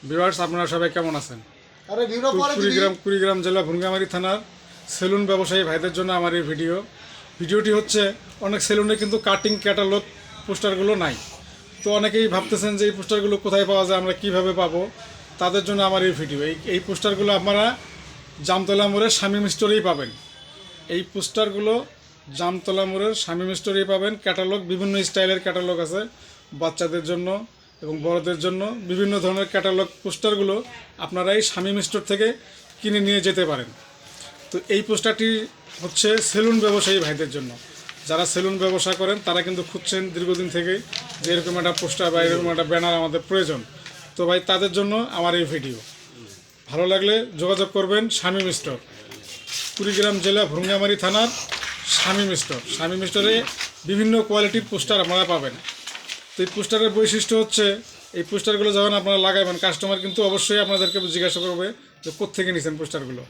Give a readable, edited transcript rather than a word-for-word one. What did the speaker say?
Viewers, আপনারা সবাই কেমন আছেন? আরে ভিডিও পরে দিবি। কুড়িগ্রাম জেলা ভুঙ্গামারী থানার সেলুন ব্যবসায়ী ভাইদের জন্য আমার এই ভিডিওটি হচ্ছে অনেক সেলুনে কিন্তু কাটিং ক্যাটালগ পোস্টারগুলো নাই। তো অনেকেই ভাবতেছেন যে এই পোস্টারগুলো কোথায় পাওয়া যায়, আমরা কিভাবে পাবো। তাদের জন্য আমার এই ভিডিও। এই পোস্টারগুলো আপনারা জামতলা মোড়ের শামীম স্টোরেই পাবেন। এই পোস্টারগুলো জামতলা মোড়ের শামীম স্টোরেই পাবেন। ক্যাটালগ বিভিন্ন স্টাইলের ক্যাটালগ আছে, বাচ্চাদের জন্য এবং বড়দের জন্য বিভিন্ন ধরনের ক্যাটালগ পোস্টারগুলো আপনারা এই শামীম স্টোর থেকে কিনে নিয়ে যেতে পারেন। তো এই পোস্টারটি হচ্ছে সেলুন ব্যবসায়ী ভাইদের জন্য। যারা সেলুন ব্যবসা করেন তারা কিন্তু খুঁজছেন দীর্ঘদিন থেকে যে এরকম একটা পোস্টার বা এরকম একটা ব্যানার আমাদের প্রয়োজন। তো ভাই, তাদের জন্য আমার এই ভিডিও। ভালো লাগলে যোগাযোগ করবেন শামীম স্টোর, কুড়িগ্রাম জেলা ভুঙ্গামারী থানার শামীম স্টোর। শামীম স্টোরে বিভিন্ন কোয়ালিটির পোস্টার আপনারা পাবেন। তো এই পোস্টারের বৈশিষ্ট্য হচ্ছে, এই পোস্টারগুলো যখন আপনারা লাগাবেন, কাস্টমার কিন্তু অবশ্যই আপনাদেরকে জিজ্ঞাসা করবে যে কোত্থেকে নিয়েছেন পোস্টারগুলো।